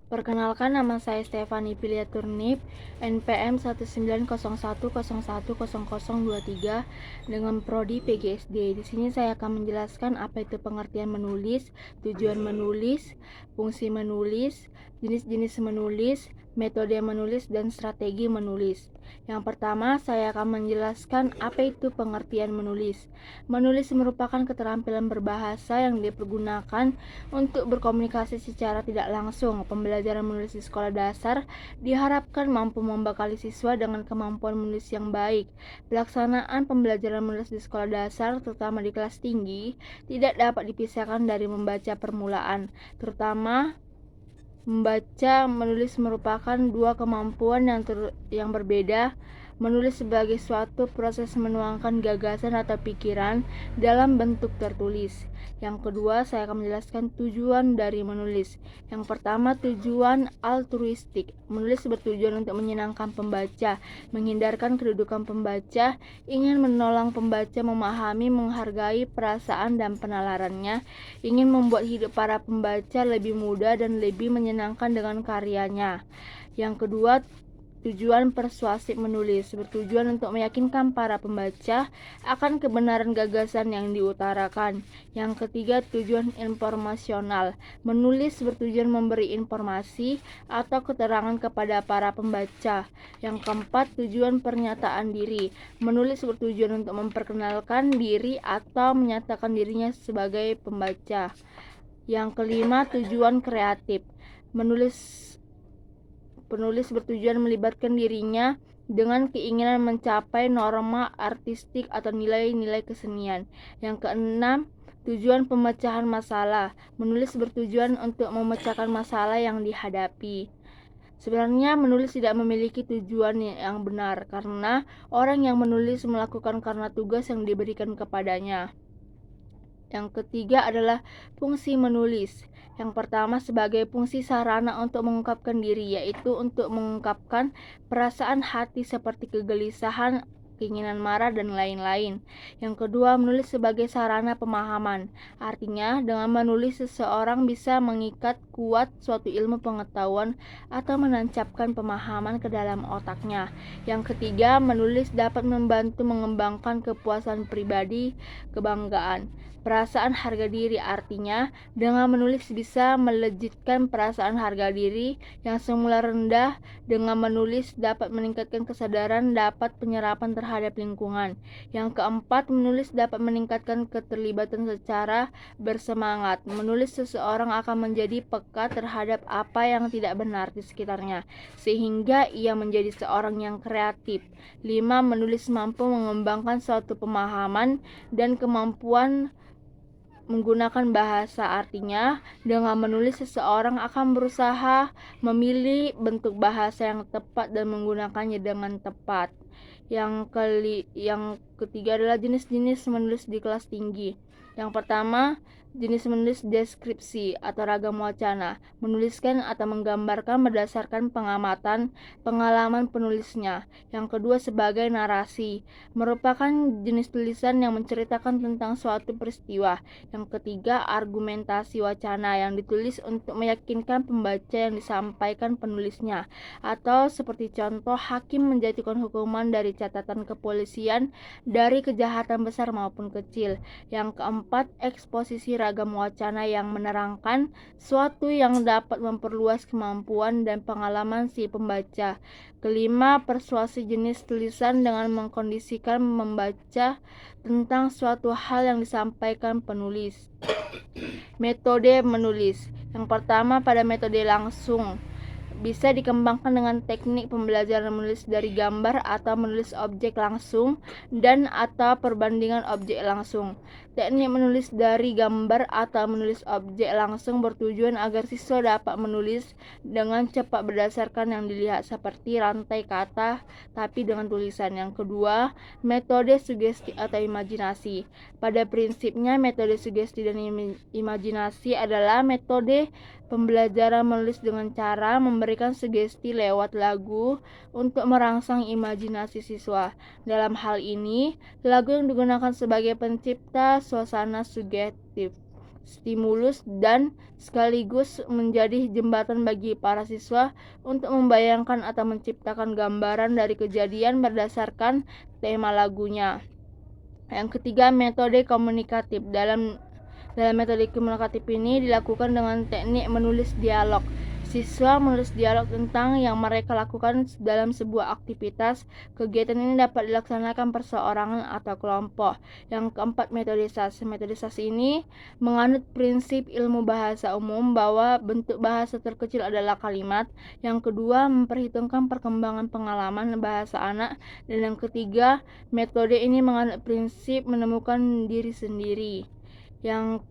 Perkenalkan, nama saya Stefani Pilia Turnip, NPM 19101010023 dengan prodi PGSD. Di sini saya akan menjelaskan apa itu pengertian menulis, tujuan menulis, fungsi menulis, jenis-jenis menulis, metode menulis, dan strategi menulis. Yang pertama, saya akan menjelaskan apa itu pengertian menulis. Menulis merupakan keterampilan berbahasa yang dipergunakan untuk berkomunikasi secara tidak langsung. Pembelajaran menulis di sekolah dasar diharapkan mampu membekali siswa dengan kemampuan menulis yang baik. Pelaksanaan pembelajaran menulis di sekolah dasar, terutama di kelas tinggi, tidak dapat dipisahkan dari membaca permulaan. Terutama membaca menulis merupakan dua kemampuan yang berbeda. Menulis sebagai suatu proses menuangkan gagasan atau pikiran dalam bentuk tertulis. Yang kedua, saya akan menjelaskan tujuan dari menulis. Yang pertama, tujuan altruistik. Menulis bertujuan untuk menyenangkan pembaca, menghindarkan kedudukan pembaca, ingin menolong pembaca memahami, menghargai perasaan dan penalarannya, ingin membuat hidup para pembaca lebih mudah dan lebih menyenangkan dengan karyanya. Yang kedua, tujuan persuasif menulis bertujuan untuk meyakinkan para pembaca akan kebenaran gagasan yang diutarakan. Yang ketiga, tujuan informasional. Menulis bertujuan memberi informasi atau keterangan kepada para pembaca. Yang keempat, tujuan pernyataan diri. Menulis bertujuan untuk memperkenalkan diri atau menyatakan dirinya sebagai pembaca. Yang kelima, tujuan kreatif. Penulis bertujuan melibatkan dirinya dengan keinginan mencapai norma artistik atau nilai-nilai kesenian. Yang keenam, tujuan pemecahan masalah. Menulis bertujuan untuk memecahkan masalah yang dihadapi. Sebenarnya menulis tidak memiliki tujuan yang benar, karena orang yang menulis melakukan karena tugas yang diberikan kepadanya. Yang ketiga adalah fungsi menulis. Yang pertama, sebagai fungsi sarana untuk mengungkapkan diri, yaitu untuk mengungkapkan perasaan hati seperti kegelisahan, keinginan marah, dan lain-lain. Yang kedua, menulis sebagai sarana pemahaman. Artinya, dengan menulis seseorang bisa mengikat kuat suatu ilmu pengetahuan atau menancapkan pemahaman ke dalam otaknya. Yang ketiga, menulis dapat membantu mengembangkan kepuasan pribadi, kebanggaan, perasaan harga diri. Artinya, dengan menulis bisa melejitkan perasaan harga diri yang semula rendah. Dengan menulis dapat meningkatkan kesadaran, dapat penyerapan terhadap lingkungan. Yang keempat, menulis dapat meningkatkan keterlibatan secara bersemangat. Menulis seseorang akan menjadi peka terhadap apa yang tidak benar di sekitarnya, sehingga ia menjadi seorang yang kreatif. 5. Menulis mampu mengembangkan suatu pemahaman dan kemampuan menggunakan bahasa. Artinya, dengan menulis seseorang akan berusaha memilih bentuk bahasa yang tepat dan menggunakannya dengan tepat. Yang ketiga adalah jenis-jenis menulis di kelas tinggi. Yang pertama, jenis menulis deskripsi atau ragam wacana, menuliskan atau menggambarkan berdasarkan pengamatan, pengalaman penulisnya. Yang kedua, sebagai narasi, merupakan jenis tulisan yang menceritakan tentang suatu peristiwa. Yang ketiga, argumentasi wacana, yang ditulis untuk meyakinkan pembaca yang disampaikan penulisnya, atau seperti contoh, hakim menjatuhkan hukuman dari catatan kepolisian dari kejahatan besar maupun kecil. Yang keempat, eksposisi ragam wacana, yang menerangkan suatu yang dapat memperluas kemampuan dan pengalaman si pembaca. Kelima, persuasi, jenis tulisan dengan mengkondisikan membaca tentang suatu hal yang disampaikan penulis. Metode menulis. Yang pertama, pada metode langsung, bisa dikembangkan dengan teknik pembelajaran menulis dari gambar atau menulis objek langsung dan atau perbandingan objek langsung. Teknik menulis dari gambar atau menulis objek langsung bertujuan agar siswa dapat menulis dengan cepat berdasarkan yang dilihat, seperti rantai kata tapi dengan tulisan. Yang kedua, metode sugesti atau imajinasi. Pada prinsipnya, metode sugesti dan imajinasi adalah metode pembelajaran menulis dengan cara memberikan sugesti lewat lagu untuk merangsang imajinasi siswa. Dalam hal ini, lagu yang digunakan sebagai pencipta suasana sugestif. stimulus, dan sekaligus menjadi jembatan bagi para siswa untuk membayangkan atau menciptakan gambaran dari kejadian berdasarkan tema lagunya. Yang ketiga, metode komunikatif. Dalam metode komunikatif ini dilakukan dengan teknik menulis dialog. Siswa menulis dialog tentang yang mereka lakukan dalam sebuah aktivitas. Kegiatan ini dapat dilaksanakan perseorangan atau kelompok. Yang keempat, metodisasi. Metodisasi ini menganut prinsip ilmu bahasa umum bahwa bentuk bahasa terkecil adalah kalimat. Yang kedua, memperhitungkan perkembangan pengalaman bahasa anak. Dan yang ketiga, metode ini menganut prinsip menemukan diri sendiri. Yang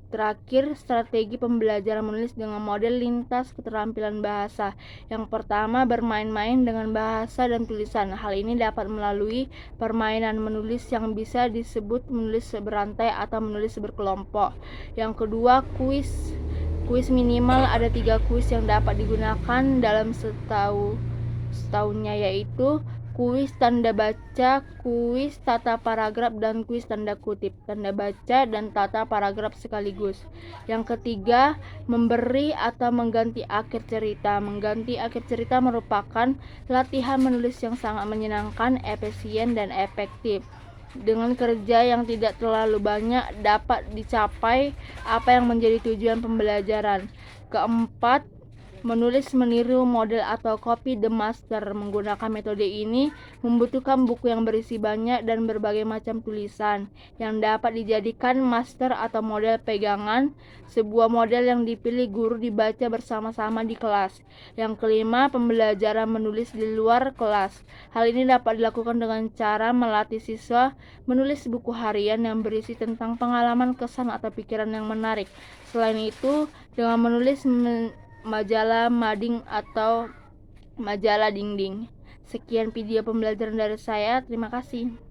terakhir, strategi pembelajaran menulis dengan model lintas keterampilan bahasa. Yang pertama, bermain-main dengan bahasa dan tulisan. Hal ini dapat melalui permainan menulis yang bisa disebut menulis berantai atau menulis berkelompok. Yang kedua, kuis. Kuis minimal ada 3 kuis yang dapat digunakan dalam setahunnya, yaitu kuis tanda baca, kuis tata paragraf, dan kuis tanda kutip. Tanda baca dan tata paragraf sekaligus. Yang ketiga, memberi atau mengganti akhir cerita. Mengganti akhir cerita merupakan latihan menulis yang sangat menyenangkan, efisien, dan efektif. Dengan kerja yang tidak terlalu banyak dapat dicapai apa yang menjadi tujuan pembelajaran. Keempat, menulis meniru model atau copy the master. Menggunakan metode ini membutuhkan buku yang berisi banyak dan berbagai macam tulisan yang dapat dijadikan master atau model pegangan. Sebuah model yang dipilih guru dibaca bersama-sama di kelas. Yang kelima, pembelajaran menulis di luar kelas. Hal ini dapat dilakukan dengan cara melatih siswa menulis buku harian yang berisi tentang pengalaman, kesan, atau pikiran yang menarik. Selain itu, dengan menulis majalah mading atau majalah dinding. Sekian video pembelajaran dari saya. Terima kasih.